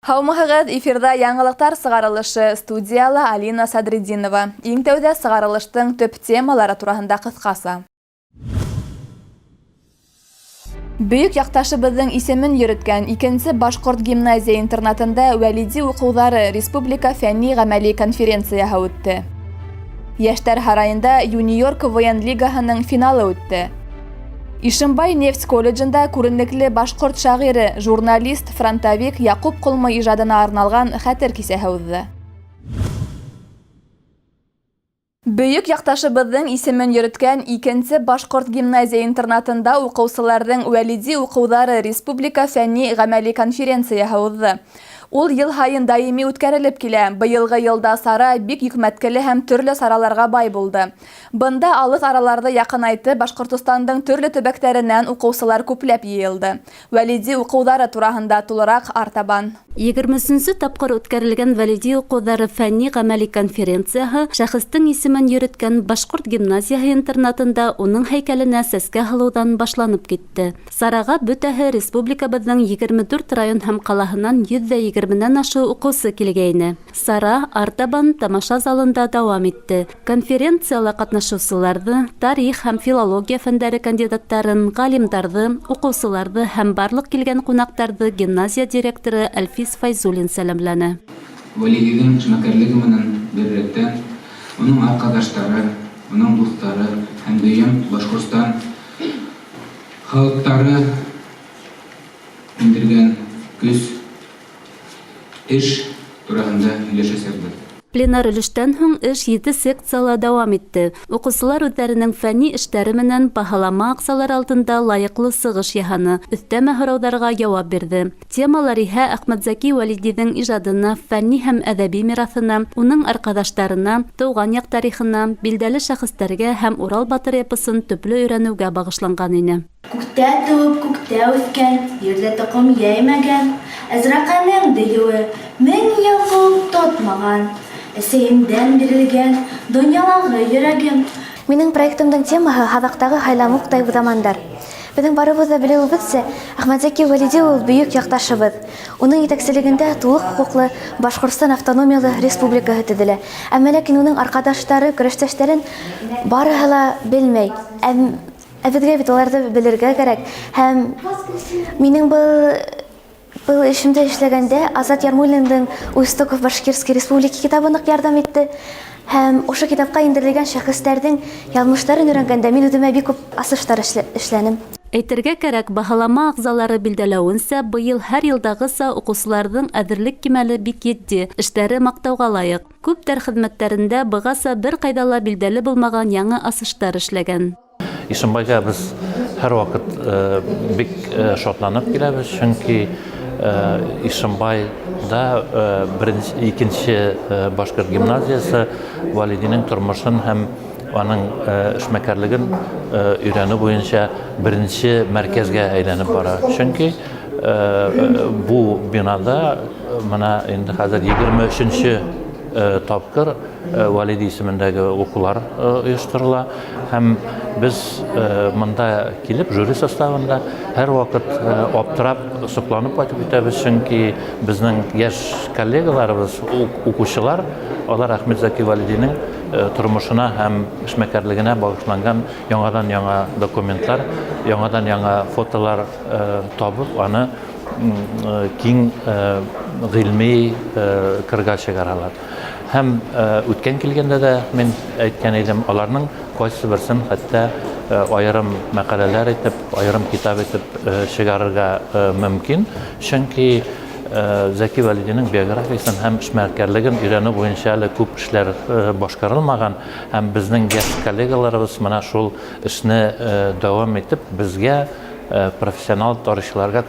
Хаумахығыд эфирда яңылықтар сығарылышы студиялы Алина Садридинова. Ең тәуді сығарылыштың төп темалары турасында қысқасы. Бүйік яқташыбыздың исемен йөрөткән икенче Башқорт гимназия интернатында вәлиди укулары республика фәнни-гамәли конференцияһы үтте. Яшьтәр һарайында юниор КВН лигаһының финалы үтте. Ишембай нефть колледжында күренекле башқорт шагыйре, журналист, фронтовик Якуб Кулмы ижадына арналган хәтер кисәһе узды. Бүйік якташыбыздың исемен йөрөткән икенче Башқорт гимназия интернатында укучыларның вәлиди укулары республика фәнни-гамәли конференцияһы узды. Ул ел һайын даими үткәрелеп килә. Быелгы елда сара бик йөкмәткеле һәм төрле сараларга бай булды. Бында алык араларды якынайтып, Башкортостандың төрле төбәкләреннән укучылар күпләп йыелды. Вәлиди укулары турасында тулырак артабан. 20-нче тапкыр үткәрелгән вәлиди укулары фәнни-гамәли конференцияһы шәхестең исемен йөрөткән Башкорт гимназияһы интернатында уның һәйкәленә сәскә һалудан башланып китте. Сарага бөтәһе республикабызның 24 район һәм калаһыннан 120-нән ашу укучы килгәйне. Сара артабан тамаша залында дәвам итте. Конференцияда катнашучыларны, тарих һәм филология фәннәре кандидаттарын, галимдарды, укучыларны һәм барлык килгән кунакларны гимназия директоры Әлфис Файзуллин сәламләне. Вәлидинең эшмәкәрлеге менән бергә, уның arkadaşлары, уның дуслары һәм дөям Башкортстан халыклары индергән күз эш турасында һөйләшәсәкбез. Пленар өлештән һуң эш 7 секцияла дәвам итте. Укучылар үзләренең фәнни эшләре менән баһалама аксалар алдында лайыклы сыгыш яһаны, өстәмә һораударга җавап бирде. Темалар иһә Әхмәтзәки Вәлидинең иҗадына, фәнни һәм әдәби мираҫына, уның аркадашларына, туган як тарихына, билдәле шәхестәргә һәм Урал батыр эпосын төпле өйрәнүгә багышланган иде. Күктә туып, күктә үҫкән, ерҙә тоҡом йәймәгән, Әзрәҡәнең дейеүе 1000 йыл ҡыуып тотмаған, әсәйемдән бирелгән донъялағы йөрәгем. Минең проектымдың темаһы һаҙаҡтағы һайланлыҡтай замандар. Беҙҙең барыбыҙ ҙа белеүебеҙсә, Әхмәтзәки Вәлиди ул бөйөк яҡташыбыҙ. Уның етәкселегендә тулы хоҡуҡлы Башҡортостан автономиялы республикаһы төҙөлә. Әммә ләкин уның арҡадаштары, көрәштәштәрен барыһы ла белмәй. Беҙгә бит уларҙы белергә кәрәк. Һәм минең был эшемдә эшләгәндә Азат Ярмуллиндың «Уйстоков Башкирский республика» китабы ныҡ ярҙам итте. Һәм ошо китапҡа индерелгән шәхестәрҙең яҙмыштарын өйрәнгәндә мин үҙемә бик күп асыштар эшләнем. Әйтергә кәрәк, баһалама ағзалары билдәләүенсә, быйыл һәр йылдағыса укучыларҙың әҙерлек кимәле бик етди, эштәре маҡтауға лайыҡ. Күптәр хеҙмәттәрендә бығаса бер ҡайҙа ла билдәле булмаған яңы асыштар эшләгән. Ишембайға біз һәр ваҡыт бик шатланып киләбез, чөнки Ишембайда икенче Башҡорт гимназиясы Вәлидинең тормошон һәм аның эшмәкәрлеген өйрәнеү буйынса беренче мәркәзгә әйләнеп бара. Чөнки бу бинада мына инде хәзер 23-нче тапкыр Вәлиди исемендәге укулар ойоштырыла һәм без монда килеп жюри составында һәр вакыт аптырап, сокланып кайтып китәбез, чөнки безнең яшь коллегаларыбыз, укучылар, алар Әхмәтзәки Вәлидинең тормошына һәм эшмәкәрлегенә багышланган яңадан-яңа документлар, яңадан-яңа фотолар табып, аны киң ғилми кырга чыгаралар. Һәм үткән килгәндә дә мин әйткән идем, аларның кайсы берсен хәтта айрым мәкаләләр итеп, айрым китап итеп чыгарырга мөмкин. Чөнки Зәки Вәлидинең биографиясын һәм эшмәкәрлеген өйрәнү буйынса әле күп эшләр башҡарылмаған һәм безнең яшь коллегаларыбыз мына шул эшне дәвам итеп, безгә профессионал тарихчыларга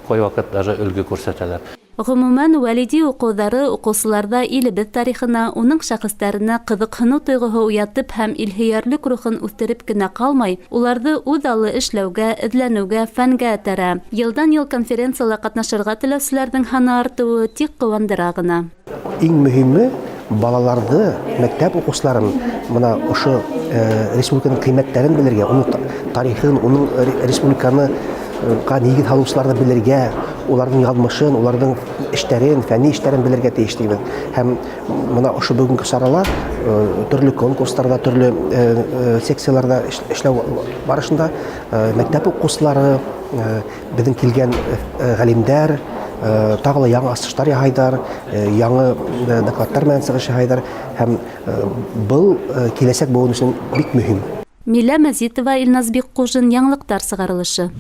кай вакыт даже өлгө күрсәтәләр. Ғөмүмән, Вәлиди укулары укучыларда илебеҙ тарихына, уның шәхестәренә ҡыҙыҡһыныу тойғоһо уятып һәм илһөйәрлек рухын үҫтереп кенә ҡалмай, уларҙы үҙ алы эшләүгә, эҙләнеүгә, фәнгә этәрә. Йылдан-йыл конференцияла ҡатнашырға теләүселәрҙең һаны артыуы тик ҡыуандыра ғына. Иң мөһиме балаларҙы, мәктәп уҡыусыларын мына ошо республиканың ҡиммәттәрен белергә, уның тарихын, уның республиканы нигез һалучыларны белергә, уларның язмышын, уларның эшләрен, фәнни эшләрен белергә тиеш дибез. Һәм моны ошо бүгенге чаралар төрле конкурсларда, төрле секцияларда эшләү барышында мәктәп укучылары, безнең килгән галимнәр, тагы ла яңа астыштар яһайдар, яңа докладлар менән чыгыш яһайдар һәм был киләсәк буын өчен бик мөһим. Милә Мәзитова, Илназ Биккужин, яңлыктар сыгарылышы.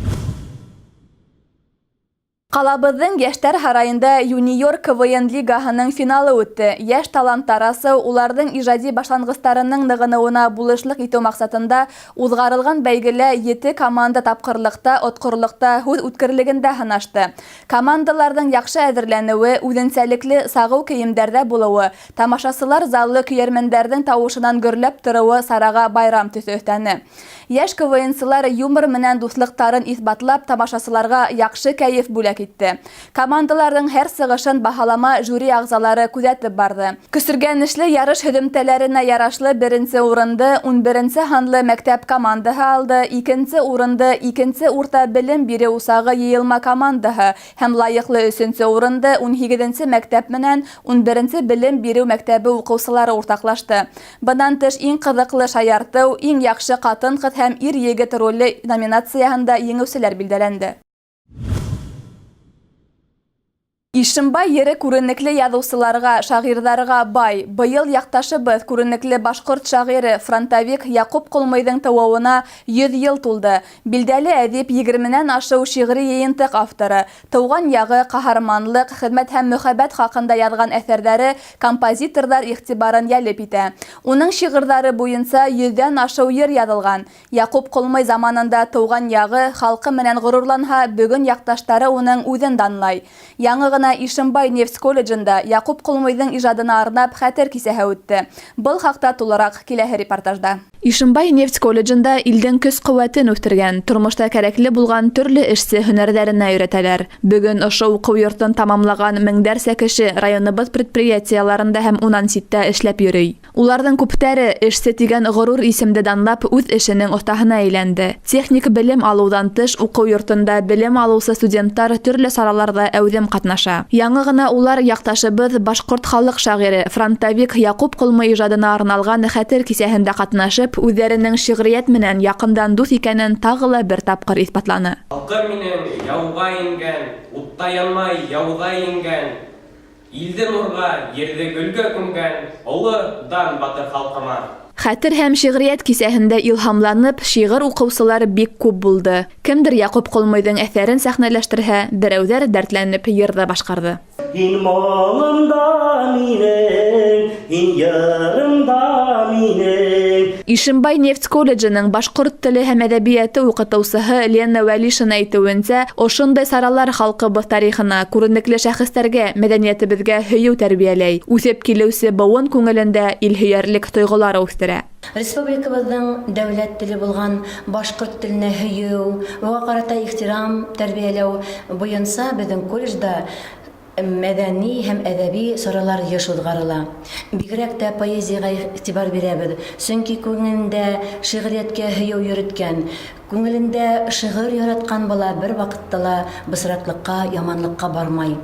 Қалабыҙҙың Йәштәр һарайында юниор КВН лигаһының финалы үтте. Йәш таланттар асыу, уларҙың ижади башланғыстарының нығыныуына булышлыҡ итеү маҡсатында уҙғарылған бәйгелә 7 команда тапҡырлыҡта, отҡорлоҡта, һүҙ үткерлегендә һынашты. Командаларҙың яҡшы әҙерләнеүе, үҙенсәлекле сағыу кейемдәрҙә булыуы, тамашасылар залы көйәрмәндәрҙең тауышынан гөрләп тороуы сараға байрам төҫө өҫтәне. Йәш КВНсылар юмор менән дуҫлыҡтарын иҫбатлап, тамашасыларға яҡшы кәйеф бүләк итте. Командаларҙың һәр сығышын баһалама жюри ағзалары күҙәтеп барды. Көсөргәнешле ярыш һөҙөмтәләренә ярашлы 1-нсе урынды 11-нсе һанлы мәктәп командаһы алды, 2-нсе урынды 2-нсе урта белем биреү усағы йыйылма командаһы һәм лайыҡлы 3-нсе урынды 18-нсе мәктәп менән 11-нсе белем биреү мәктәбе уҡыусылары уртаҡлашты. Бынан тыш иң ҡыҙыҡлы шаяртыу, иң яҡшы ҡатын-ҡыҙ һәм ир-егет роле номинацияһында еңеүселәр билдәләнде. Ишембай ере күренекле яҙыусыларға, шағирҙарға бай. Быйыл яҡташыбыҙ күренекле башҡорт шағире фронтовик Яҡуп Ҡолмойҙың тыуыуына 100 йыл тулды. Билдәле әҙип 20-нән ашыу шиғри йыйынтыҡ авторы. Тыуған яғы, ҡаһарманлык, хеҙмәт һәм мөхәббәт хаҡында яҙған әҫәрҙәре композиторҙар иғтибарын йәлеп итә. Уның шиғырҙары буйынса 100-дән ашыу йыр яҙылған. Яҡуп Ҡолмой заманында тыуған яғы, халҡы менән ғорурланһа, бөгөн яҡташтары уның үҙен данлай. Яңы ғына Ишембай нефть колледжында Яҡуп Ҡолмойҙың ижадына арнап хәтер кисәһе үтте. Был хаҡта тулыраҡ киләһе репортажда. Ишембай нефть колледжында илдең көс-ҡеүәтен үҫтергән, тормошта кәрәкле булған төрлө эшсе һөнәрҙәренә өйрәтәләр. Бөгөн ошо уҡыу йортон тамамлаған меңдәрсә кеше районыбыҙ предприятиеларында һәм унан ситтә эшләп йөрөй. Уларҙың күптәре эшсе тигән ғорур исемде данлап үҙ эшенең оҫтаһына әйләнде. Техник белем алыуҙан тыш уҡыу йортонда белем алыусы студенттар төрлө сараларҙа әүҙем ҡатнаша. Яңы ғына улар яҡташыбыҙ башҡорт халыҡ шағире фронтовик Яҡуп Ҡолмой ижадына арналған хәтер кисәһендә ҡатнашып, үҙҙәренең шиғриәт менән яҡындан дуҫ икәнен тағы ла бер тапҡыр иҫбатланы. Халҡым минең яуға ингән, утта янмай яуға ингән, илде нурға, ерҙе гөлгә күмгән, оло дан батыр халҡыма. Хәтер һәм шиғриәт кисәһендә илһамланып, шиғыр уҡыусылар бик күп булды. Кемдер Яҡуп Ҡолмойҙың әҫәрен сәхнәләштерһә, берәүҙәр дәртләнеп йырҙа башҡарҙы. Һин малымда минең, һин йырымда минең. Ишембай нефть колледжының башҡорт теле һәм әҙәбиәте уҡытыусыһы Лена Вәлишина әйтеүенсә, ошондай саралар халҡыбыҙ тарихына, күренекле шәхестәргә, мәҙәниәтебеҙгә һөйөү тәрбиәләй. Үҫеп килеүсе быуын күңелендә илһөйәрлек тойғолары үҫтерә. Республикабыҙҙың дәүләт теле булған башҡорт теленә һөйөү, уға ҡарата ихтирам тәрбиәләү буйынса беҙҙең колледжда мәҙәни һәм әҙәби саралар йыш уҙғарыла. Бигерәк тә поэзияға иғтибар бирәбеҙ, сөнки күңелендә шиғриәткә һөйөү йөрөткән, күңелендә шиғыр яратҡан бала бер ваҡытта ла бысратлыҡҡа, яманлыҡҡа бармай.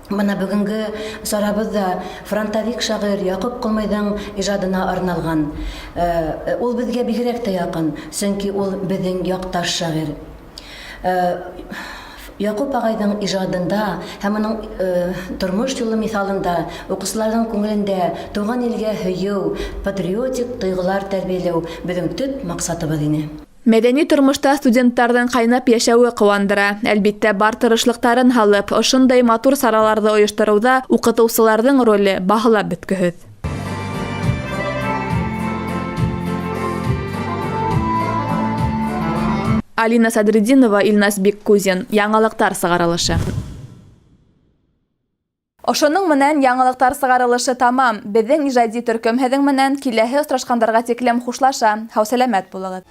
Бына бөгөнгө сарабыҙҙа фронтовик шағир Яҡуп Ҡолмойҙың ижадына арналған. Ул беҙгә бигерәк тә яҡын, сөнки ул беҙҙең яҡташ шағир. Яҡуп ағайҙың ижадында һәм уның тормош юлы миҫалында уҡыусыларҙың күңелендә тыуған илгә һөйөү, патриотик тойғолар тәрбиәләү беҙҙең төп маҡсатыбыҙ ине. Мәҙәни тормошта студенттарҙың ҡайнап йәшәүе ҡыуандыра. Әлбиттә, бар тырышлыҡтарын һалып, ошондай матур сараларҙы ойоштороуҙа уҡытыусыларҙың роле баһалап бөткөһөҙ. Алина Садридинова, Илназ Биккузин. Яңалыҡтар сығарылышы. Ошоның менән яңылыҡтар сығарылышы тамам. Беҙҙең ижади төркөм һеҙҙең менән киләһе осрашҡандарға тиклем хушлаша. Һау сәләмәт булығыҙ.